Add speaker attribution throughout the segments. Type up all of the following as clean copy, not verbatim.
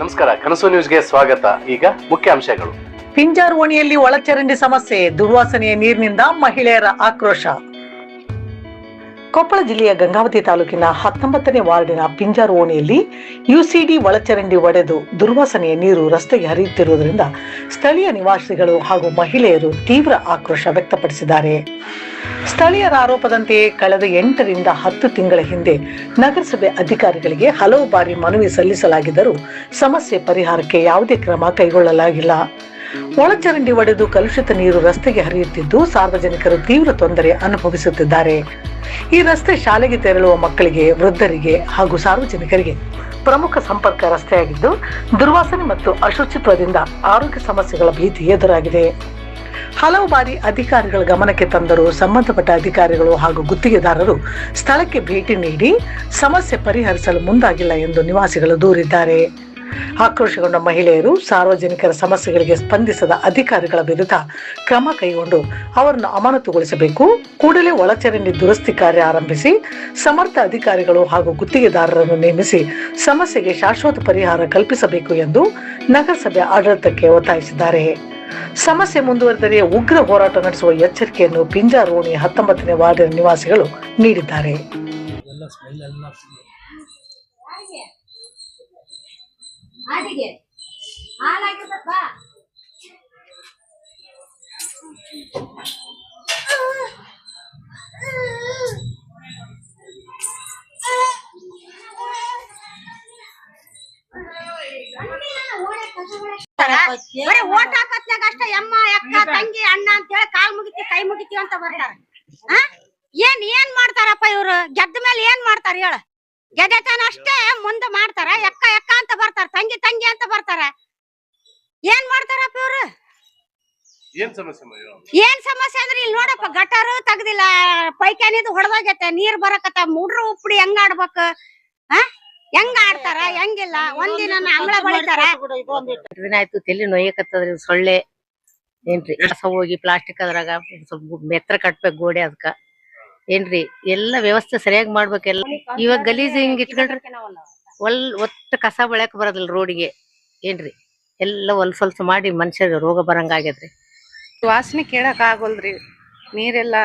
Speaker 1: ನಮಸ್ಕಾರ, ಕನಸು ನ್ಯೂಸ್ಗೆ ಸ್ವಾಗತ. ಈಗ ಮುಖ್ಯಾಂಶಗಳು.
Speaker 2: ಪಿಂಜಾರ್ ಓಣಿಯಲ್ಲಿ ಒಳಚರಂಡಿ ಸಮಸ್ಯೆ, ದುರ್ವಾಸನೆಯ ನೀರಿನಿಂದ ಮಹಿಳೆಯರ ಆಕ್ರೋಶ. ಕೊಪ್ಪಳ ಜಿಲ್ಲೆಯ ಗಂಗಾವತಿ ತಾಲೂಕಿನ 19ನೇ ವಾರ್ಡಿನ ಪಿಂಜಾರ್ ಓಣಿಯಲ್ಲಿ ಯುಸಿಡಿ ಒಳಚರಂಡಿ ಒಡೆದು ದುರ್ವಾಸನೆಯ ನೀರು ರಸ್ತೆಗೆ ಹರಿಯುತ್ತಿರುವುದರಿಂದ ಸ್ಥಳೀಯ ನಿವಾಸಿಗಳು ಹಾಗೂ ಮಹಿಳೆಯರು ತೀವ್ರ ಆಕ್ರೋಶ ವ್ಯಕ್ತಪಡಿಸಿದ್ದಾರೆ. ಸ್ಥಳೀಯರ ಆರೋಪದಂತೆಯೇ ಕಳೆದ 8 ರಿಂದ 10 ತಿಂಗಳ ಹಿಂದೆ ನಗರಸಭೆ ಅಧಿಕಾರಿಗಳಿಗೆ ಹಲವು ಬಾರಿ ಮನವಿ ಸಲ್ಲಿಸಲಾಗಿದ್ದರೂ ಸಮಸ್ಯೆ ಪರಿಹಾರಕ್ಕೆ ಯಾವುದೇ ಕ್ರಮ ಕೈಗೊಳ್ಳಲಾಗಿಲ್ಲ. ಒಳಚರಂಡಿ ಒಡೆದು ಕಲುಷಿತ ನೀರು ರಸ್ತೆಗೆ ಹರಿಯುತ್ತಿದ್ದು ಸಾರ್ವಜನಿಕರು ತೀವ್ರ ತೊಂದರೆ ಅನುಭವಿಸುತ್ತಿದ್ದಾರೆ. ಈ ರಸ್ತೆ ಶಾಲೆಗೆ ತೆರಳುವ ಮಕ್ಕಳಿಗೆ, ವೃದ್ಧರಿಗೆ ಹಾಗೂ ಸಾರ್ವಜನಿಕರಿಗೆ ಪ್ರಮುಖ ಸಂಪರ್ಕ ರಸ್ತೆಯಾಗಿದ್ದು ದುರ್ವಾಸನೆ ಮತ್ತು ಅಶುಚಿತ್ವದಿಂದ ಆರೋಗ್ಯ ಸಮಸ್ಯೆಗಳ ಭೀತಿ ಎದುರಾಗಿದೆ. ಹಲವು ಬಾರಿ ಅಧಿಕಾರಿಗಳ ಗಮನಕ್ಕೆ ತಂದರೂ ಸಂಬಂಧಪಟ್ಟ ಅಧಿಕಾರಿಗಳು ಹಾಗೂ ಗುತ್ತಿಗೆದಾರರು ಸ್ಥಳಕ್ಕೆ ಭೇಟಿ ನೀಡಿ ಸಮಸ್ಯೆ ಪರಿಹರಿಸಲು ಮುಂದಾಗಿಲ್ಲ ಎಂದು ನಿವಾಸಿಗಳು ದೂರಿದ್ದಾರೆ. ಆಕ್ರೋಶಗೊಂಡ ಮಹಿಳೆಯರು ಸಾರ್ವಜನಿಕರ ಸಮಸ್ಯೆಗಳಿಗೆ ಸ್ಪಂದಿಸದ ಅಧಿಕಾರಿಗಳ ವಿರುದ್ಧ ಕ್ರಮ ಕೈಗೊಂಡು ಅವರನ್ನು ಅಮಾನತುಗೊಳಿಸಬೇಕು, ಕೂಡಲೇ ಒಳಚರಂಡಿ ದುರಸ್ತಿ ಕಾರ್ಯ ಆರಂಭಿಸಿ ಸಮರ್ಥ ಅಧಿಕಾರಿಗಳು ಹಾಗೂ ಗುತ್ತಿಗೆದಾರರನ್ನು ನೇಮಿಸಿ ಸಮಸ್ಯೆಗೆ ಶಾಶ್ವತ ಪರಿಹಾರ ಕಲ್ಪಿಸಬೇಕು ಎಂದು ನಗರಸಭೆ ಆಡಳಿತಕ್ಕೆ ಒತ್ತಾಯಿಸಿದ್ದಾರೆ. ಸಮಸ್ಯೆ ಮುಂದುವರೆದರೆ ಉಗ್ರ ಹೋರಾಟ ನಡೆಸುವ ಎಚ್ಚರಿಕೆಯನ್ನು ಪಿಂಜಾರ್ ಓಣಿ 19ನೇ ವಾರ್ಡಿನ ನಿವಾಸಿಗಳು ನೀಡಿದ್ದಾರೆ.
Speaker 3: ಓಟ್ ಹಾಕತ್ನಾಗ ಅಷ್ಟ ಎಮ್ಮ ಅಕ್ಕ ತಂಗಿ ಅಣ್ಣ ಅಂತ ಹೇಳಿ ಕಾಲ್ ಮುಗಿತಿ ಕೈ ಮುಗಿತಿ ಅಂತ ಬರ್ತಾರ. ಏನ್ ಮಾಡ್ತಾರಪ್ಪ ಇವ್ರು? ಗೆದ್ದ ಮೇಲೆ ಏನ್ ಮಾಡ್ತಾರ ಹೇಳ? ಗೆದ್ದತನ ಅಷ್ಟೇ ಮುಂದೆ ಮಾಡ್ತಾರ. ಎಕ್ಕ ಎಕ್ಕ ಅಂತ ಬರ್ತಾರ, ತಂಗಿ ತಂಗಿ ಅಂತ ಬರ್ತಾರ. ಏನ್ ಮಾಡ್ತಾರಪ್ಪ ಇವ್ರು? ಏನ್ ಸಮಸ್ಯೆ ಅಂದ್ರೆ ಇಲ್ಲಿ ನೋಡಪ್ಪ, ಗಟಾರು ತೆಗ್ದಿಲ್ಲ, ಪೈಖಾನಿದು ಹೊಡೆದೋಗೈತೆ, ನೀರ್ ಬರಕತ್ತ, ಮುಡ್ರು ಉಪ್ಪಡಿ ಹೆಂಗ ಆಡ್ಬೇಕು? ಹೆಂಗ ಆಡ್ತಾರ? ಹೆಂಗಿಲ್ಲ. ಒಂದಿನ ಅಂಗಳ ಬಳಿತಾರ.
Speaker 4: ದಿನ ಆಯ್ತು ತಲೆ ನೋಯಕತ್ತದ್ರಿ. ಸೊಳ್ಳೆ ಏನ್ರಿ, ಕಸ ಹೋಗಿ ಪ್ಲಾಸ್ಟಿಕ್ ಅದ್ರಾಗ ಸ್ವಲ್ಪ ಮೆತ್ರ ಕಟ್ಬೇಕು ಗೋಡೆ. ಅದಕ್ಕ ಏನ್ರಿ ಎಲ್ಲಾ ವ್ಯವಸ್ಥೆ ಸರಿಯಾಗಿ ಮಾಡ್ಬೇಕೆಲ್ಲ. ಇವಾಗ ಗಲೀಜ್ ಹಿಂಗ್ ಇಟ್ಕೊಂಡ್ರಿ ಒಟ್ಟು ಕಸ ಬೆಳ್ಯಾಕ ಬರೋದಿಲ್ಲ ರೋಡಿಗೆ. ಏನ್ರಿ ಎಲ್ಲ ಹೊಲ್ಸೊಲ್ಸ ಮಾಡಿ ಮನುಷ್ಯರಿಗೆ ರೋಗ ಬರಂಗ ಆಗ್ಯದ್ರಿ.
Speaker 5: ವಾಸನೆ ಕೇಳಕ್ ಆಗೋಲ್ರಿ. ನೀರೆಲ್ಲಾ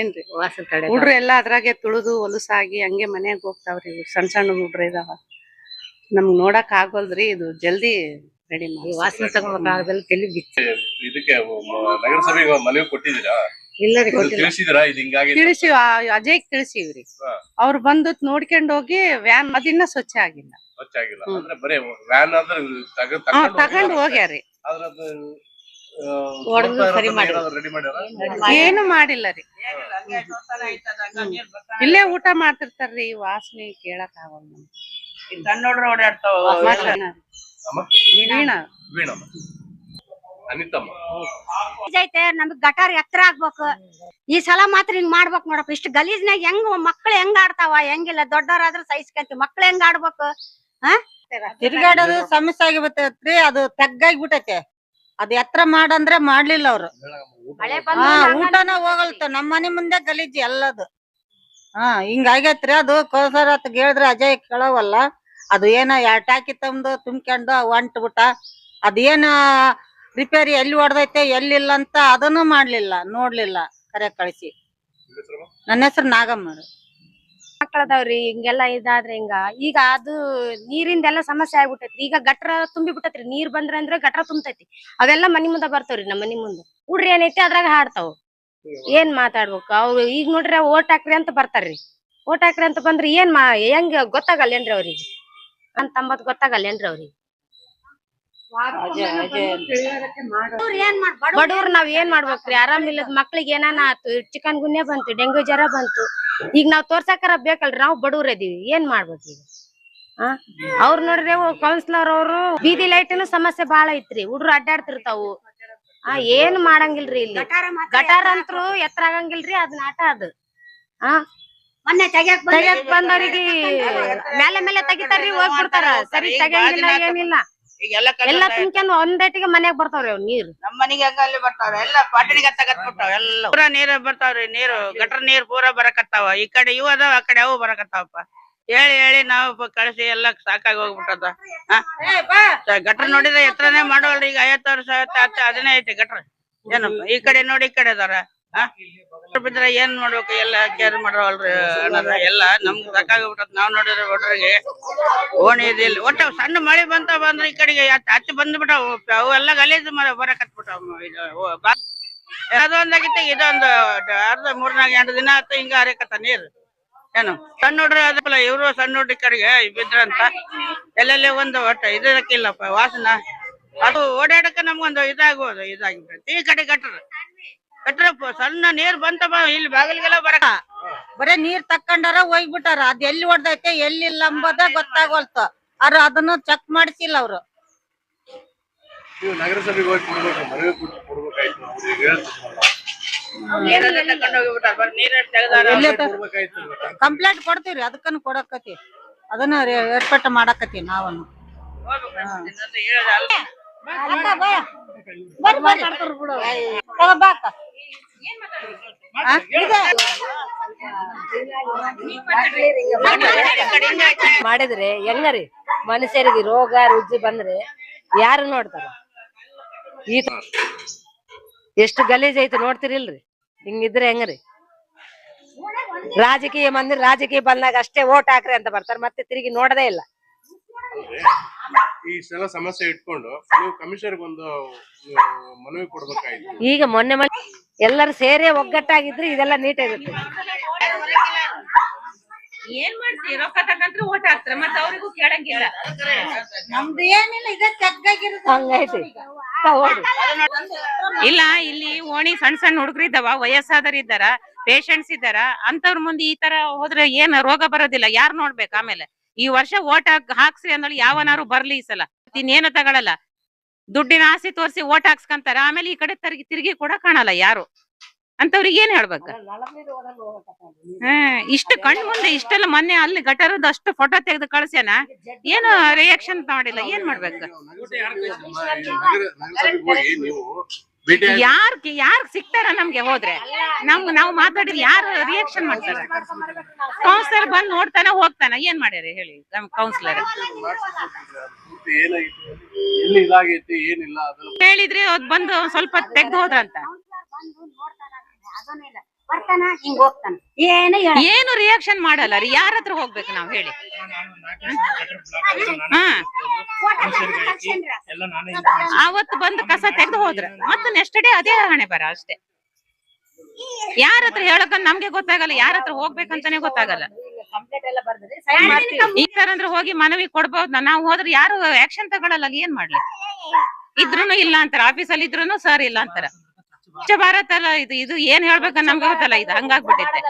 Speaker 5: ಏನ್ರಿ ವಾಸನೆ ಕಡೆ ಹುಡ್ರು ಎಲ್ಲಾ ಅದ್ರಾಗೆ ತುಳಿದು ಹೊಲಸಾಗಿ ಹಂಗೆ ಮನ್ಯಾಗ ಹೋಗ್ತಾವ್ರಿ. ಸಣ್ಣ ಸಣ್ಣ ಹುಡ್ರು ಇದಾವ, ನಮ್ಗ್ ನೋಡಕ್ ಆಗೋಲ್ರಿ. ಇದು ಜಲ್ದಿ ರೆಡಿ ಮಾಡಿ. ವಾಸನೆ ತಗೊಳಕ್ ಆಗದಲ್ಲಿ ತಲಿ ಬಿಚ್ಚ.
Speaker 1: ಇದಕ್ಕೆ ನಗರಸಭೆಗೆ ಮನವಿ ಕೊಟ್ಟಿದ್ದೀರಾ?
Speaker 4: ಇಲ್ಲ ರೀ,
Speaker 5: ತಿಳಿಸಿವ್, ಅಜಯ್ ತಿಳಿಸಿವ್ರಿ. ಅವ್ರು ಬಂದು ನೋಡ್ಕೊಂಡ್ ಹೋಗಿ ವ್ಯಾನ್ ಅದಿನ್ನ ಸ್ವಚ್ಛ ಆಗಿಲ್ಲ. ತಗೊಂಡ್ ಹೋಗ್ಯಾರಿ. ಏನು ಮಾಡಿಲ್ಲ ರೀ. ಇಲ್ಲೇ ಊಟ ಮಾಡ್ತಿರ್ತಾರ್ರಿ. ವಾಸನೆ ಕೇಳಕ್ ಆಗಲ್ಲ.
Speaker 3: ನಮಗ್ ಗಟಾರ್ ಎತ್ತರ ಆಗ್ಬೇಕು. ಈ ಸಲ ಮಾತ್ರ ಹಿಂಗ್ ಮಾಡ್ಬೇಕು ನೋಡಪ್ಪ. ಇಷ್ಟ ಗಲೀಜ್ನಾಗ ಹೆಂಗ್ ಮಕ್ಳು ಹೆಂಗ್ ಆಡ್ತಾವ? ಹೆಂಗಿಲ್ಲ. ದೊಡ್ಡವರಾದ್ರೆ ಸಹಿಸ್ಕಂತಿ, ಮಕ್ಳು ಹೆಂಗ್ ಆಡ್ಬೇಕು?
Speaker 6: ತಿರ್ಗಾಡೋದು ಸಮಸ್ಯೆ ಆಗಿಬಿಟ್ಟೈತ್ರಿ. ಅದು ತೆಗ್ಗಾಗಿ ಬಿಟ್ಟೈತೆ. ಅದ್ ಎತ್ತರ ಮಾಡಂದ್ರೆ ಮಾಡ್ಲಿಲ್ಲ ಅವ್ರು. ಊಟನ ಹೋಗಲ್ತ. ನಮ್ ಮನೆ ಮುಂದೆ ಗಲೀಜ್ ಎಲ್ಲದು. ಹಿಂಗ ಆಗೈತ್ರಿ. ಅದು ಕೋಸರ ಹೇಳಿದ್ರೆ ಅಜಯ್ ಕೇಳವಲ್ಲ. ಅದು ಏನ 2 ಟಾಕಿ ತಂದು ತುಂಬ್ಕೊಂಡು ಹೊಂಟ್ ಬಿಟ್ಟ. ಅದೇನ ರಿಪೇರಿ ಎಲ್ಲಿ ಹೊಡೆದೈತೆ ಎಲ್ಲಿಲ್ಲ ಅಂತ ಅದನ್ನು ಮಾಡ್ಲಿಲ್ಲ, ನೋಡ್ಲಿಲ್ಲ. ಕರೆ ಕಳಿಸಿ. ನನ್ನ ಹೆಸರು ನಾಗಮ್ಮ.
Speaker 3: ಮಕ್ಕಳದವ್ರಿ ಹಿಂಗೆಲ್ಲಾ ಇದಾದ್ರೆ ಹಿಂಗ. ಈಗ ಅದು ನೀರಿಂದೆಲ್ಲ ಸಮಸ್ಯೆ ಆಗ್ಬಿಟ್ಟೈತ್ರಿ. ಈಗ ಗಟ್ರ ತುಂಬಿ ಬಿಟ್ಟೈತ್ರಿ. ನೀರ್ ಬಂದ್ರೆ ಗಟ್ರ ತುಂಬತೈತಿ. ಅವೆಲ್ಲಾ ಮನಿ ಮುಂದ ಬರ್ತಾವ್ರಿ. ನಮ್ಮ ಮನಿ ಮುಂದೆ ಹುಡ್ರಿ ಏನೈತಿ ಅದ್ರಾಗ ಹಾಡ್ತಾವ. ಏನ್ ಮಾತಾಡ್ಬೇಕು ಅವ್ರು? ಈಗ ನೋಡ್ರಿ ಓಟ್ ಹಾಕ್ರಿ ಅಂತ ಬರ್ತಾರ್ರಿ. ಓಟ್ ಹಾಕ್ರಿ ಅಂತ ಬಂದ್ರಿ ಏನ್ ಹೆಂಗ್ ಗೊತ್ತಾಗಲ್ಲೇನ್ರಿ ಅವ್ರಿಗೆ? ಅಂತಂಬತ್ ಗೊತ್ತಾಗಲ್ಲೇನ್ರಿ ಅವ್ರಿಗೆ? ಬಡವ್ರ ನಾವ್ ಏನ್ ಮಾಡ್ಬೇಕ್ರಿ? ಆರಾಮಿಲ್ಲದ ಮಕ್ಳಿಗೆ ಏನಾನ ಆತು, ಚಿಕನ್ ಗುನ್ಯ ಬಂತು, ಡೆಂಗ್ಯೂ ಜ್ವರ ಬಂತು. ಈಗ ನಾವ್ ತೋರ್ಸಾಕರ ಬೇಕಲ್ರಿ. ನಾವ್ ಬಡವ್ರ ಇದೀವಿ, ಏನ್ ಮಾಡ್ಬೇಕು ಈಗ? ಅವ್ರು ನೋಡ್ರಿ ಕೌನ್ಸಿಲರ್ ಅವರು ಬೀದಿ ಲೈಟಿನ ಸಮಸ್ಯೆ ಬಾಳ ಐತ್ರಿ. ಹುಡ್ರು ಅಡ್ಡಾಡ್ತಿರ್ತಾವು. ಏನ್ ಮಾಡಂಗಿಲ್ರಿ ಇಲ್ಲಿ. ಗಟಾರ ಅಂತರು ಎತ್ತರ ಆಗಂಗಿಲ್ರಿ. ಅದನ್ನ ಆಟ ಅದು. ತೆಗ್ಯಾಕ್ ಬಂದವ್ರಿಗೆ ಮೇಲೆ ತೆಗಿತಾರ್ರಿ, ಹೋಗ್ಬಿಡ್ತಾರ. ಸರಿ ತೆಗಿಯಂಗಿಲ್ಲ, ಏನಿಲ್ಲ. ಎಲ್ಲ ತುಂಬ್ಕೊಂಡ್ ಒಂದೇಟಿಗೆ ಮನ್ಯಾಗ ಬರ್ತಾವ್ರಿ ಅವ್ ನೀರು.
Speaker 7: ನಮ್ ಮನಿಗೆ ಹಂಗಲ್ಲಿ ಬರ್ತಾವ್ರ. ಎಲ್ಲ ಪಾಟಣಿಗೆ ತಗತ್ಬಿಟ್ಟಾವ. ಎಲ್ಲ ಪೂರಾ ನೀರ್ ಬರ್ತಾವ್ರಿ. ನೀರು ಗಟ್ರ ನೀರ್ ಪೂರಾ ಬರಕತ್ತಾವ. ಈ ಕಡೆ ಇವ್ ಅದಾವ, ಆ ಕಡೆ ಅವು ಬರಕತ್ತಾವಪ್ಪ. ಹೇಳಿ ನಾವು ಕಳಿಸಿ ಎಲ್ಲ ಸಾಕಾಗಿ ಹೋಗ್ಬಿಟ್ಟದ. ಗಟ್ರ ನೋಡಿದ್ರೆ ಎತ್ತರನೇ ಮಾಡೋಲ್ರಿ. ಈಗ 50 ವರ್ಷ ಅದನ್ನೇ ಐತಿ ಗಟ್ರ. ಏನಪ್ಪ ಈ ಕಡೆ ನೋಡಿ ಈ ಕಡೆ ಅದಾರ ಬಿದ್ರೆ ಏನ್ ಮಾಡ್ಬೇಕು? ಎಲ್ಲ ಕೇರ್ ಮಾಡೋಲ್ರಿ ಅಣ್ಣಾರ. ಎಲ್ಲ ನಮ್ಗ್ ಸಾಕಾಗ್ಬಿಟ್ಟತ್. ನಾವ್ ನೋಡಿದ್ರೆ ಒಟ್ರಿಗೆ ಓಣಿ ಇದಿಲ್ಲ. ಒಟ್ಟ ಸಣ್ಣ ಮಳೆ ಬಂದ್ರೆ ಈ ಕಡೆಗೆ ಹತ್ತಿ ಬಂದ್ಬಿಟ್ಟಾವ. ಅವೆಲ್ಲ ಗಲೀಜು ಬರಕತ್ಬಿಟ್ಟಾವ. ಅದೊಂದಾಗಿತ್ತು, ಇದೊಂದು ಅರ್ಧ 3-4 ದಿನ ಆಯ್ತು ಹಿಂಗ ಹರಿಕತ್ತ ನೀರ್. ಏನು ಸಣ್ಣ ಹುಡ್ರಿ ಅದಲ್ಲ ಇವ್ರು ಸಣ್ಣ ಹುಡ್ರಿ ಕಡೆಗೆ ಬಿದ್ರಂತ ಎಲ್ಲೆಲ್ಲಿ ಒಂದು ಒಟ್ಟ ಇದಕ್ಕಿಲ್ಲಪ್ಪ ವಾಸನ. ಅದು ಓಡಾಡಕ ನಮ್ಗೊಂದು ಇದಾಗಿಬಿಟ್ಟೈತಿ. ಈ ಕಡೆ ಗಟ್ರ ಸಣ್ಣ ನೀರ್ ಬಂತಪ್ಪ ಇಲ್ಲಿ ಬಾಗಿಲಿಗೆಲ್ಲ ಬರಕ
Speaker 6: ಬರೇ ನೀರ್ ತಕ್ಕೊಂಡಾರ ಹೋಗ್ಬಿಟ್ಟಾರ. ಅದ್ ಎಲ್ಲಿ ಹೊಡ್ದೈತೆ ಎಲ್ಲಿಲ್ಲ ಅಂಬದ ಗೊತ್ತಾಗೋಲ್ತು. ಆದ್ರ ಅದನ್ನು ಚೆಕ್ ಮಾಡಿಸಿಲ್ಲ ಅವ್ರು.
Speaker 1: ನೀವು ನಗರಸಭೆಗೆ ಹೋಗಿ ಕೊಡ್ಬೇಕು, ಮನವಿ ಕೊಡ್ಬೇಕಾಯ್ತು. ಅವ್ರಿಗೆ ಹೇಳ್ತಿದ್ರಲ್ಲ.
Speaker 6: ಕಂಪ್ಲೇಂಟ್ ಕೊಡ್ತೀವ್ರಿ, ಅದಕ್ಕನ್ನು ಕೊಡಕತಿ, ಅದನ್ನ ಏರ್ಪಾಟ್ ಮಾಡಕತಿ ನಾವನ್ನು.
Speaker 4: ಮಾಡಿದ್ರೆ ಹೆಂಗರಿ ಮನುಷ್ಯರಿಗೆ ರೋಗ ರುಜಿ ಬಂದ್ರೆ ಯಾರು ನೋಡ್ತಾರ? ಎಷ್ಟು ಗಲೀಜ್ ಐತಿ ನೋಡ್ತಿರಿಲ್ರಿ? ಹಿಂಗಿದ್ರೆ ಹೆಂಗ್ರಿ? ರಾಜಕೀಯ ಬಂದಾಗ ಅಷ್ಟೇ ಓಟ್ ಹಾಕ್ರಿ ಅಂತ ಬರ್ತಾರ, ಮತ್ತೆ ತಿರುಗಿ ನೋಡದೇ ಇಲ್ಲ.
Speaker 1: ಈ ಸಲ ಸಮಸ್ಯೆ ಇಟ್ಕೊಂಡು ನೀವು ಕಮಿಷನರ್ಗೆ ಒಂದು ಮನವಿ ಕೊಡ್ಬೇಕಾಯ್ತು.
Speaker 4: ಈಗ ಮೊನ್ನೆ ಎಲ್ಲರೂ ಸೇರಿ ಒಗ್ಗಟ್ಟಾಗಿದ್ರೆ ಇದೆಲ್ಲ ನೀಟ್ ಇರುತ್ತೆ.
Speaker 8: ಏನ್ ಮಾಡ್ತೀವಿ? ರೊಕ್ಕ ತಗೊಂಡ್ರೆ ಓಟ್ ಹಾಕ್ತಾರೆ, ಮತ್ತೆ ಅವ್ರಿಗೂ ಕೇಳಂಗಿಲ್ಲ.
Speaker 6: ನಮ್ದು ಏನಿಲ್ಲ, ಇದೇ ತೆಗ್ಗಾಗಿರುತ್ತೆ.
Speaker 4: ಹಂಗೈತಿ.
Speaker 8: ಇಲ್ಲ, ಇಲ್ಲಿ ಓಣಿ ಸಣ್ಣ ಹುಡುಗರು ಇದ್ದಾವ, ವಯಸ್ಸಾದವ್ರು ಇದ್ದಾರ, ಪೇಷಂಟ್ಸ್ ಇದ್ದಾರ. ಅಂತವ್ರ ಮುಂದೆ ಈ ತರ ಹೋದ್ರೆ ಏನ್ ರೋಗ ಬರೋದಿಲ್ಲ. ಯಾರ್ ನೋಡ್ಬೇಕು? ಆಮೇಲೆ ಈ ವರ್ಷ ಓಟ್ ಹಾಕ್ಸ್ರಿ ಅಂದ್ರೆ ಯಾವನಾರು ಬರ್ಲಿ ಈ ಸಲ. ಇನ್ನೇನ ತಗೊಳಲ್ಲ, ದುಡ್ಡಿನ ಆಸೆ ತೋರಿಸಿ ಓಟ್ ಹಾಕ್ಸ್ಕಂತಾರ. ಆಮೇಲೆ ಈ ಕಡೆ ತಿರುಗಿ ಕೂಡ ಕಾಣಲ್ಲ ಯಾರು. ಅಂತವ್ರಿಗೆ ಏನ್ ಹೇಳ್ಬೇಕ? ಇಷ್ಟು ಕಣ್ ಮುಂದೆ ಇಷ್ಟೆಲ್ಲ ಮೊನ್ನೆ ಅಲ್ಲಿ ಗಟರದ ಅಷ್ಟು ಫೋಟೋ ತೆಗೆದು ಕಳ್ಸ್ಯಾನ, ಏನು ರಿಯಾಕ್ಷನ್ ಮಾಡಿಲ್ಲ. ಏನ್ ಮಾಡ್ಬೇಕು? ಯಾರ್ ಸಿಗ್ತಾರ ನಮ್ಗೆ ಹೋದ್ರೆ? ನಾವು ಮಾತಾಡಿದ್ರೆ ಯಾರು ರಿಯಾಕ್ಷನ್ ಮಾಡ್ತಾರ? ಕೌನ್ಸಿಲರ್ ಬಂದ್ ನೋಡ್ತಾನ ಹೋಗ್ತಾನ. ಏನ್ ಮಾಡ್ಯಾರ ಹೇಳಿ ನಮ್ ಕೌನ್ಸಿಲರ್? ಹೇಳಿದ್ರೆ ಅದ್ ಬಂದು ಸ್ವಲ್ಪ ತೆಗ್ದು ಹೋದ್ರಂತ. ಏನು ರಿಯಾಕ್ಷನ್ ಮಾಡಲ್ಲ ರೀ. ಯಾರ ಹತ್ರ ಹೋಗ್ಬೇಕು ನಾವ್ ಹೇಳಿ? ಅವತ್ತು ಬಂದು ಕಸ ತೆಗ್ದು ಹೋದ್ರ, ಮತ್ತೆ ನೆಕ್ಸ್ಟ್ ಡೇ ಅದೇ ಹಣೆ ಬರ ಅಷ್ಟೇ. ಯಾರ ಹತ್ರ ಹೇಳಕ ನಮ್ಗೆ ಗೊತ್ತಾಗಲ್ಲ, ಯಾರ ಹತ್ರ ಹೋಗ್ಬೇಕಂತಾನೆ ಗೊತ್ತಾಗಲ್ಲ. ಈ ತರ ಅಂದ್ರೆ ಹೋಗಿ ಮನವಿ ಕೊಡ್ಬಹುದು. ನಾವು ಹೋದ್ರೆ ಯಾರು ಆಕ್ಷನ್ ತಗೊಳಲ್ಲ. ಏನ್ ಮಾಡ್ಲಿ? ಇದ್ರೂನು ಇಲ್ಲ ಅಂತಾರ, ಆಫೀಸಲ್ಲಿ ಇದ್ರೂನು ಸರ್ ಇಲ್ಲ ಅಂತಾರ. ಸ್ವಚ್ಛ ಭಾರತ್ ಅಲ್ಲ ಇದು ಏನ್ ಹೇಳ್ಬೇಕಂತ ನಮ್ಗೆ ಗೊತ್ತಲ್ಲ. ಇದು ಹಂಗಾಗ್ಬಿಟ್ಟೈತೆ.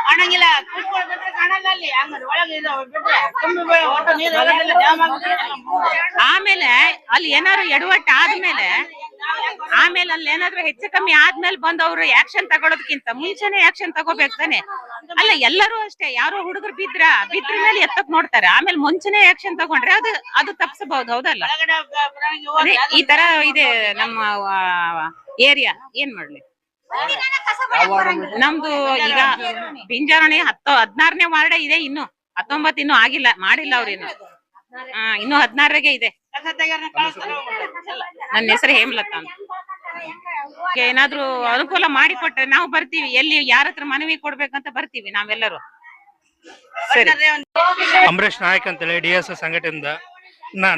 Speaker 7: ಕಾಣಂಗಿಲ್ಲ, ಕಾಣಲ್ಲ ಅಲ್ಲಿ.
Speaker 8: ಆಮೇಲೆ ಅಲ್ಲಿ ಏನಾದ್ರು ಎಡವಟ್ಟ ಆದ್ಮೇಲೆ, ಆಮೇಲೆ ಅಲ್ಲಿ ಏನಾದ್ರು ಹೆಚ್ಚು ಕಮ್ಮಿ ಆದ್ಮೇಲೆ ಬಂದವ್ರು ಆಕ್ಷನ್ ತಗೊಳೋದಕ್ಕಿಂತ ಮುಂಚೆನೆ ಆಕ್ಷನ್ ತಗೋಬೇಕು ತಾನೆ. ಅಲ್ಲ, ಎಲ್ಲರೂ ಅಷ್ಟೇ. ಯಾರೋ ಹುಡುಗರು ಬಿದ್ರ ಮೇಲೆ ಎತ್ತಕ್ ನೋಡ್ತಾರೆ, ಆಮೇಲೆ ಮುಂಚೆನೆ ಆಕ್ಷನ್ ತಗೊಂಡ್ರೆ ಅದು ತಪ್ಸಬಹುದು. ಹೌದಲ್ಲ? ಈ ತರ ಇದೆ ನಮ್ಮ ಏರಿಯಾ. ಏನ್ ಮಾಡ್ಲಿ? ನಮ್ದು ಈಗ ಪಿಂಜಾರಣಿ 16ನೇ ವಾರ್ಡ್ ಇದೆ. ಇನ್ನು 19 ಇನ್ನೂ ಆಗಿಲ್ಲ, ಮಾಡಿಲ್ಲ ಅವ್ರೇನು. ಇನ್ನು 16ಗೆ ಇದೆ. ನನ್ನ ಹೆಸರು ಹೇಮಲತಾ ಅಂತ. ಏನಾದ್ರು ಅನುಕೂಲ ಮಾಡಿಕೊಟ್ರೆ ನಾವು ಬರ್ತೀವಿ. ಎಲ್ಲಿ ಯಾರ ಹತ್ರ ಮನವಿ ಕೊಡ್ಬೇಕಂತ ಬರ್ತೀವಿ ನಾವೆಲ್ಲರೂ. ಸರಿ.
Speaker 9: ಅಂಬರೀಶ್ ನಾಯಕ್ ಅಂತೇಳಿ DSS ಸಂಘಟನೆಯಿಂದ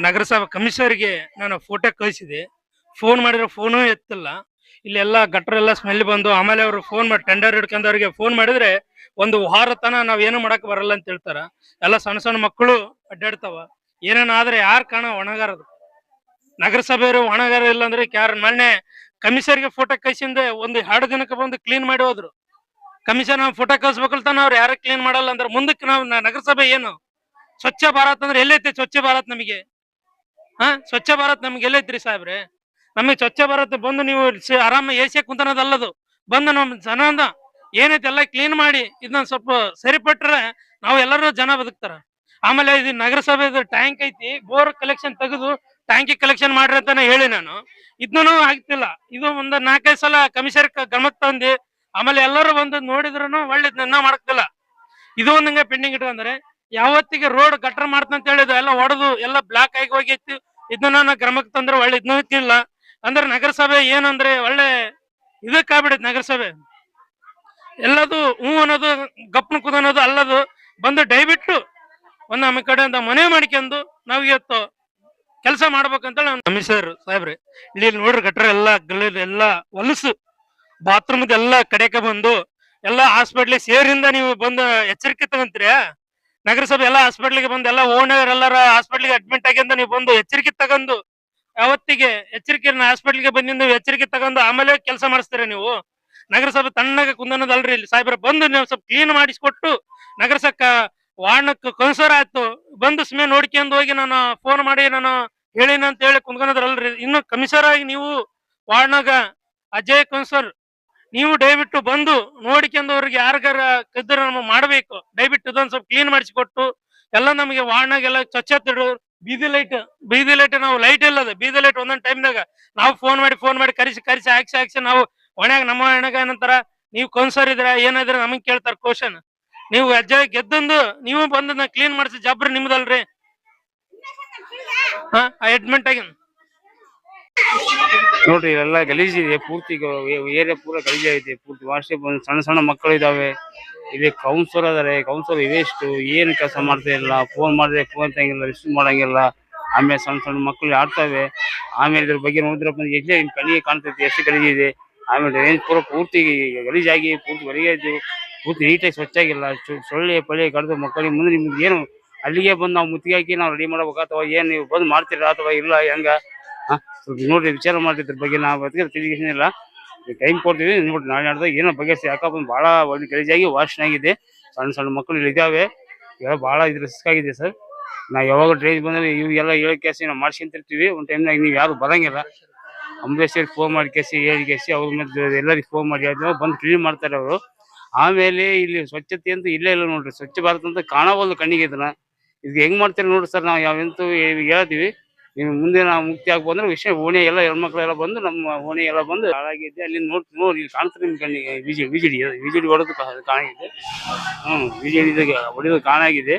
Speaker 9: ನಗರಸಭಾ ಕಮಿಷನರ್ಗೆ ನಾನು ಫೋಟೋ ಕಳಿಸಿದೆ. ಫೋನ್ ಮಾಡಿದ್ರೆ ಫೋನು ಎತ್ತಿಲ್ಲ. ಇಲ್ಲೆಲ್ಲ ಗಟ್ರ ಎಲ್ಲ ಸ್ಮೆಲ್ ಬಂದು ಆಮೇಲೆ ಅವರು ಫೋನ್ ಮಾಡಿ ಟೆಂಡರ್ ಹಿಡ್ಕೊಂಡವ್ರಿಗೆ ಫೋನ್ ಮಾಡಿದ್ರೆ ಒಂದು ವಾರ ತನ ನಾವೇನು ಮಾಡಕ್ ಬರಲ್ಲ ಅಂತ ಹೇಳ್ತಾರ. ಎಲ್ಲ ಸಣ್ಣ ಸಣ್ಣ ಮಕ್ಕಳು ಅಡ್ಡಾಡ್ತಾವ. ಏನೇನಾದ್ರೆ ಯಾರು ಕಾಣ ಹೊಣಗಾರದು? ನಗರಸಭೆಯವರು ಹೊಣಗಾರ ಇಲ್ಲ ಅಂದ್ರೆ ಮೊನ್ನೆ ಕಮಿಷನರ್ಗೆ ಫೋಟೋ ಕಳ್ಸಿಂದ ಒಂದು 2 ದಿನಕ್ಕೆ ಬಂದು ಕ್ಲೀನ್ ಮಾಡಿ ಹೋದ್ರು. ಕಮಿಷನರ್ ಫೋಟೋ ಕಳ್ಸ್ಬೇಕಲ್ತಾನ ಅವ್ರು ಯಾರು ಕ್ಲೀನ್ ಮಾಡಲ್ಲ ಅಂದ್ರೆ ಮುಂದಕ್ಕೆ ನಾವು ನಗರಸಭೆ ಏನು ಸ್ವಚ್ಛ ಭಾರತ್ ಅಂದ್ರೆ ಎಲ್ಲೈತಿ? ಸ್ವಚ್ಛ ಭಾರತ್ ನಮಗೆ ಸ್ವಚ್ಛ ಭಾರತ್ ನಮ್ಗೆ ಎಲ್ಲೈತ್ರಿ ಸಾಹೇಬ್ರೆ? ನಮಗೆ ಸ್ವಚ್ಛ ಭಾರತ್ ಬಂದು ನೀವು ಆರಾಮ AC ಕುಂತನದಲ್ಲದು. ಬಂದು ನಮ್ ಜನ ಏನೈತಿ ಎಲ್ಲ ಕ್ಲೀನ್ ಮಾಡಿ ಇದನ್ನ ಸ್ವಲ್ಪ ಸರಿಪಟ್ರೆ ನಾವು ಎಲ್ಲರೂ ಜನ ಬದುಕ್ತಾರ. ಆಮೇಲೆ ಇದು ನಗರಸಭೆ ಟ್ಯಾಂಕ್ ಐತಿ, ಬೋರ್ ಕಲೆಕ್ಷನ್ ತೆಗೆದು ಟ್ಯಾಂಕಿ ಕಲೆಕ್ಷನ್ ಮಾಡ್ರಿ ಅಂತಾನೆ ಹೇಳಿ ನಾನು. ಇದನ್ನೂ ಆಗ್ತಿಲ್ಲ. ಇದು ಒಂದು 4-5 ಸಲ ಕಮಿಷನರ್ ಗಮನಕ್ಕೆ ತಂದಿ ಆಮೇಲೆ ಎಲ್ಲರೂ ಬಂದು ನೋಡಿದ್ರು ಒಳ್ಳೇದ್ ಮಾಡಕ್ತಿಲ್ಲ. ಇದು ಒಂದಂಗೆ ಪೆಂಡಿಂಗ್ ಇಟ್ಕೊಂಡ್ರೆ ಯಾವತ್ತಿಗೆ ರೋಡ್ ಗಟ್ರ ಮಾಡ್ತಂತ ಹೇಳಿದ ಎಲ್ಲ ಹೊಡೆದು ಎಲ್ಲ ಬ್ಲಾಕ್ ಆಗಿ ಹೋಗಿತ್ತು. ಇದನ್ನ ನಾನು ಕ್ರಮಕ್ಕೆ ತಂದ್ರೆ ಒಳ್ಳೆ ಇದನ್ನೂ ಇಲ್ಲ ಅಂದ್ರೆ ನಗರಸಭೆ ಏನಂದ್ರೆ ಒಳ್ಳೆ ಇದಕ್ಕಾಗ್ಬಿಡೈತೆ. ನಗರಸಭೆ ಎಲ್ಲದು ಅನ್ನೋದು ಗಪ್ನ ಕುದನ್ನೋದು ಅಲ್ಲದು ಬಂದು ದಯವಿಟ್ಟು ಒಂದು ನಮ್ಮ ಕಡೆಯಿಂದ ಮನೆ ಮಾಡ್ಕೊಂಡು ನಾವು ಇವತ್ತು ಕೆಲಸ ಮಾಡ್ಬೇಕಂತ ಕಮಿಷನರ್ ಸಾಹೇಬ್ರಿ ಇಲ್ಲಿ ನೋಡ್ರಿ ಗಟ್ರ ಎಲ್ಲ ಗಲ್ಲಿ ಎಲ್ಲ ಹೊಲಸು ಬಾತ್ರೂಮ್ ಎಲ್ಲ ಕಡೆಗೆ ಬಂದು ಎಲ್ಲ ಹಾಸ್ಪಿಟ್ಲಿಗೆ ಸೇರಿಂದ ನೀವು ಬಂದು ಎಚ್ಚರಿಕೆ ತಗೊಂತೀರಿ. ನಗರಸಭೆ ಎಲ್ಲ ಹಾಸ್ಪಿಟ್ಲಿಗೆ ಬಂದು ಎಲ್ಲ ಓನರ್ ಎಲ್ಲರ ಹಾಸ್ಪಿಟ್ಲಿಗೆ ಅಡ್ಮಿಟ್ ಆಗಿಂದ ನೀವು ಬಂದು ಎಚ್ಚರಿಕೆ ತಗೊಂಡು ಯಾವತ್ತಿಗೆ ಎಚ್ಚರಿಕೆ ಹಾಸ್ಪಿಟ್ಲಿಗೆ ಬಂದಿಂದ ಎಚ್ಚರಿಕೆ ತಗೊಂಡು ಆಮೇಲೆ ಕೆಲಸ ಮಾಡಿಸ್ತೀರಿ ನೀವು. ನಗರಸಭೆ ತಣ್ಣಗೆ ಕುಂದನದಲ್ರಿ ಇಲ್ಲಿ ಸಾಹೇಬ್ರ ಬಂದು ನೀವು ಸ್ವಲ್ಪ ಕ್ಲೀನ್ ಮಾಡಿಸ್ಕೊಟ್ಟು ನಗರಸಭೆ ವಾರ್ಡಕ್ಕೆ ಕೌನ್ಸರ್ ಆಯ್ತು ಬಂದು ಸುಮ್ಮನೆ ನೋಡ್ಕೊಂಡು ಹೋಗಿ ನಾನು ಫೋನ್ ಮಾಡಿ ನಾನು ಹೇಳಿನ ಅಂತ ಹೇಳಿ ಕುಂದ್ಕೊನದ್ರಲ್ರಿ. ಇನ್ನು ಕಮಿಷನರ್ ಆಗಿ ನೀವು ವಾರ್ಡ್ನಾಗ ಅಜಯ್ ಕೌನ್ಸರ್ ನೀವು ದಯವಿಟ್ಟು ಬಂದು ನೋಡಿಕೊಂಡು ಅವ್ರಿಗೆ ಯಾರಿಗಾರ ಇದ್ರೆ ನಮಗೆ ಮಾಡ್ಬೇಕು. ದಯವಿಟ್ಟು ಇದೊಂದು ಸ್ವಲ್ಪ ಕ್ಲೀನ್ ಮಾಡಿಸಿಕೊಟ್ಟು ಎಲ್ಲ ನಮಗೆ ವಾರ್ಡ್ನಾಗೆಲ್ಲ ಸ್ವಚ್ಛತೆ ಇಡು. ಬೀದಿ ಲೈಟ್ ನಾವು ಲೈಟ್ ಇಲ್ಲದ ಬೀದಿ ಲೈಟ್ ಒಂದೊಂದ್ ಟೈಮ್ನಾಗ ನಾವು ಫೋನ್ ಮಾಡಿ ಕರಿಸಿ ಹಾಕ್ಸಿ ನಾವು ಒಣಗ ನಮ್ಮ ಒಣಗ ಏನಂತಾರ ನೀವು ಕೌನ್ಸರ್ ಇದ್ರ ಏನಾದ್ರ ನಮಗ್ ಕೇಳ್ತಾರ ಕ್ವಶನ್. ನೀವು ಅಜ್ಜಾಗಿ ಗೆದ್ದಂದು ನೀವು ಬಂದ ಕ್ಲೀನ್ ಮಾಡಿಸಿ ಜಬ್ರಿ ನಿಮ್ದಲ್ರಿ. ಅಡ್ಮಿಟ್ ಆಗಿ
Speaker 10: ನೋಡ್ರಿ ಇಲ್ಲೆಲ್ಲ ಗಲೀಜಿದೆ, ಪೂರ್ತಿ ಏರಿಯಾ ಪೂರ ಗಲೀಜಾಗಿದೆ. ಪೂರ್ತಿ ವಾರ್ಷಿಕ ಸಣ್ಣ ಮಕ್ಕಳು ಇದಾವೆ. ಇಲ್ಲಿ ಕೌನ್ಸರ್ ಅದಾರೆ, ಕೌನ್ಸರ್ ಇವೆಷ್ಟು ಏನು ಕೆಲಸ ಮಾಡ್ತಾ ಇಲ್ಲ. ಫೋನ್ ಮಾಡಿದ್ರೆ ಫೋನ್ ತಂಗಿಲ್ಲ, ರಿಸೀವ್ ಮಾಡಂಗಿಲ್ಲ. ಆಮೇಲೆ ಸಣ್ಣ ಮಕ್ಕಳು ಆಡ್ತಾವೆ. ಆಮೇಲೆ ಇದ್ರ ಬಗ್ಗೆ ನೋಡಿದ್ರಪ್ಪ ಎಷ್ಟೇ ಕಣ್ಣಿಗೆ ಕಾಣ್ತೈತಿ ಎಷ್ಟು ಗಲೀಜಿದೆ. ಆಮೇಲೆ ರೇಂಜ್ ಪೂರ್ತಿ ಗಲೀಜಾಗಿ ಪೂರ್ತಿ ಹೊರಗೆ ಪೂರ್ತಿ ನೀಟಾಗಿ ಸ್ವಚ್ಛಾಗಿಲ್ಲ. ಸೊಳ್ಳೆ ಪಳ್ಳೆ ಕಡ್ದು ಮಕ್ಕಳಿಗೆ ಮುಂದೆ ನಿಮ್ಗೆ ಏನು ಅಲ್ಲಿಗೆ ಬಂದು ನಾವು ಮುತ್ತಿಗೆ ಹಾಕಿ ನಾವು ರೆಡಿ ಮಾಡ್ಬೇಕು ಅಥವಾ ಏನ್ ನೀವು ಬಂದು ಮಾಡ್ತೀರಾ ಅಥವಾ ಇಲ್ಲ ಹೆಂಗ ಸ್ವಲ್ಪ ನೋಡ್ರಿ ವಿಚಾರ ಮಾಡಿದ್ರ ಬಗ್ಗೆ ನಾವು ಅದಕ್ಕೆ ತಿಳಿಗೇಷನ್ ಇಲ್ಲ ಟೈಮ್ ಕೊಡ್ತೀವಿ. ನೋಡ್ರಿ ನಾಳೆ ನಾಡ್ದಾಗ ಏನೋ ಬಗೆಹರಿಸಿ ಯಾಕಪ್ಪ ಭಾಳ ಒಳ್ಳೆ ಗಲೀಜಾಗಿ ವಾಶನ್ ಆಗಿದೆ. ಸಣ್ಣ ಮಕ್ಕಳು ಇಲ್ಲಿ ಇದಾವೆ. ಎಲ್ಲ ಭಾಳ ಇದ್ರ ರಿಸ್ಕ್ ಆಗಿದೆ ಸರ್. ನಾವು ಯಾವಾಗ ಡ್ರೈನೇಜ್ ಬಂದ್ರೆ ಇವ್ರಿಗೆಲ್ಲ ಹೇಳಿ ಕೇಸಿ ನಾವು ಮಾಡ್ಸ್ಕೊಂತಿರ್ತೀವಿ. ಒಂದು ಟೈಮ್ನಾಗ ನೀವು ಯಾರು ಬರಂಗಿಲ್ಲ. ಅಂಬುಲೆನ್ಸ್ಗೆ ಫೋನ್ ಮಾಡಿ ಕೇಸಿ ಹೇಳಿ ಕೇಸಿ ಅವ್ರ ಮೇಲೆ ಎಲ್ಲರಿಗೆ ಫೋನ್ ಮಾಡಿ ಬಂದು ಕ್ಲೀನ್ ಮಾಡ್ತಾರೆ ಅವರು. ಆಮೇಲೆ ಇಲ್ಲಿ ಸ್ವಚ್ಛತೆ ಅಂತ ಇಲ್ಲೇ ಇಲ್ಲ ನೋಡ್ರಿ. ಸ್ವಚ್ಛ ಭಾರತ ಅಂತ ಕಾಣವಲ್ದು ಕಣ್ಣಿಗೆ ಇದನ್ನ. ಇದು ಹೆಂಗ್ ಮಾಡ್ತಾರೆ ನೋಡ್ರಿ ಸರ್. ನಾವು ಯಾವಂತೂ ಹೇಳ್ತೀವಿ ನೀವು ಮುಂದೆ ನಾವು ಮುಕ್ತಿ ಆಗ್ಬೋದ್ರೆ ವಿಷಯ ಓಣಿ ಎಲ್ಲ ಹೆಣ್ಮಕ್ಳೆಲ್ಲ ಬಂದು ನಮ್ಮ ಓಣಿ ಎಲ್ಲ ಬಂದು ಹಾಳಾಗಿದ್ದೆ ಅಲ್ಲಿ ನೋಡಿ ಇಲ್ಲಿ ಕಾಣ್ತಾರೆ ನಿಮ್ ಕಣ್ಣಿಗೆ ವಿಜಿಡಿ ಹೊಡೆದು ಕಾಣಾಗಿದೆ. ವಿಜಿಡಿ ಹೊಡೆದು ಕಾಣಾಗಿದೆ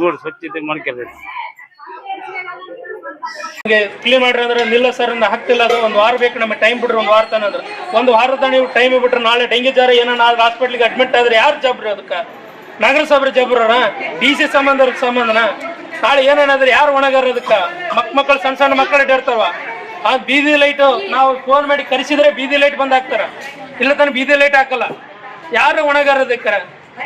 Speaker 10: ನೋಡಿ. ಸ್ವಚ್ಛತೆ ಮಾಡ್ಕೊಳ್ರಿ.
Speaker 9: ಕ್ಲೀನ್ ಮಾಡ್ರಿ ಅಂದ್ರೆ ನಿಲ್ಲ ಸರ್ ಅಂತ ಹಾಕ್ತಿಲ್ಲ. ಅದು ಒಂದು ವಾರ ಬೇಕು ನಮಗೆ ಟೈಮ್ ಬಿಡ್ರಿ. ಒಂದು ವಾರ ತನಕ ಒಂದು ವಾರದ ನೀವು ಟೈಮ್ ಬಿಟ್ರೆ ನಾಳೆ ಡೆಂಗಿ ಜ್ವರ ಏನೋ ಹಾಸ್ಪಿಟ್ಲಿಗೆ ಅಡ್ಮಿಟ್ ಆದ್ರೆ ಯಾರು ಜಬ್ರಿ ಅದಕ್ಕೆ? ನಗರಸಭೆ ಜಬ್ರ DC ಸಂಬಂಧನ ನಾಳೆ ಏನೇನಾದ್ರೆ ಯಾರು ಒಣಗಾರ ಅದಕ್ಕ? ಮಕ್ಕಳು ಸಣ್ಣ ಮಕ್ಕಳು ಇಟ್ಟಿರ್ತಾವ. ಆ ಬೀದಿ ಲೈಟ್ ನಾವು ಫೋನ್ ಮಾಡಿ ಕರೆಸಿದ್ರೆ ಬೀದಿ ಲೈಟ್ ಬಂದ್ ಹಾಕ್ತಾರ. ಇಲ್ಲ ತಾನೆ ಬೀದಿ ಲೈಟ್ ಹಾಕಲ್ಲ. ಯಾರು ಒಣಗಾರ ಅದಕ್ಕೆ?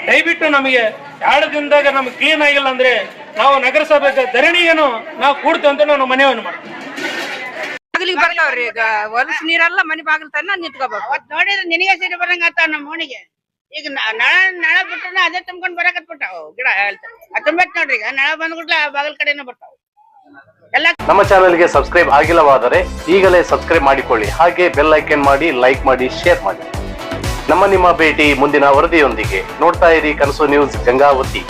Speaker 9: ದಯವಿಟ್ಟು ನಮಗೆ 2 ದಿನದಾಗ ನಮ್ಗೆ ಕ್ಲೀನ್ ಆಗಿಲ್ಲ ಅಂದ್ರೆ ನಾವು ನಗರಸಭೆ ಧರಣಿಗೇನು ನಾವು ಕೂಡ್ತೀವಿ ಅಂತ ನಾವು ಮನವಿಯನ್ನು ಮಾಡ್ತೀವಿ.
Speaker 7: ಬಾಗಿಲಿಗೆ ಬರ್ತಾವ್ರಿ ಈಗ ಹೊಲಸು ನೀರೆಲ್ಲ ಮನೆ ಬಾಗಿಲು ತನ್ನ ನಿಂತ್ಕೋಬೇಕು. ನೋಡಿದ್ರೆ ನಿನಗೆ ಸೀರೆ ಬರಂಗ ಆತ ನಮ್ಮ ಓಣಿಗೆ. ಈಗ ನಳ ಬಿಟ್ರೆ ಅದೇ ತುಂಬ್ಕೊಂಡ್ ಬರಕತ್ಬಿಟ್ಟಾವು ಗಿಡ ತುಂಬತ್ ನೋಡ್ರಿ. ಈಗ ನಳ ಬಂದ್ಬಿಟ್ಲೆ ಆ ಬಾಗಿಲ ಕಡೆನೇ ಬರ್ತಾವ ಎಲ್ಲ.
Speaker 1: ನಮ್ಮ ಚಾನೆಲ್ಗೆ ಸಬ್ಸ್ಕ್ರೈಬ್ ಆಗಿಲ್ಲವಾದರೆ ಈಗಲೇ ಸಬ್ಸ್ಕ್ರೈಬ್ ಮಾಡಿಕೊಳ್ಳಿ. ಹಾಗೆ ಬೆಲ್ ಐಕಾನ್ ಮಾಡಿ, ಲೈಕ್ ಮಾಡಿ, ಶೇರ್ ಮಾಡಿ. ನಿಮ್ಮ ಭೇಟಿ ಮುಂದಿನ ವರದಿಯೊಂದಿಗೆ. ನೋಡ್ತಾ ಇರಿ ಕನಸು ನ್ಯೂಸ್ ಗಂಗಾವತಿ.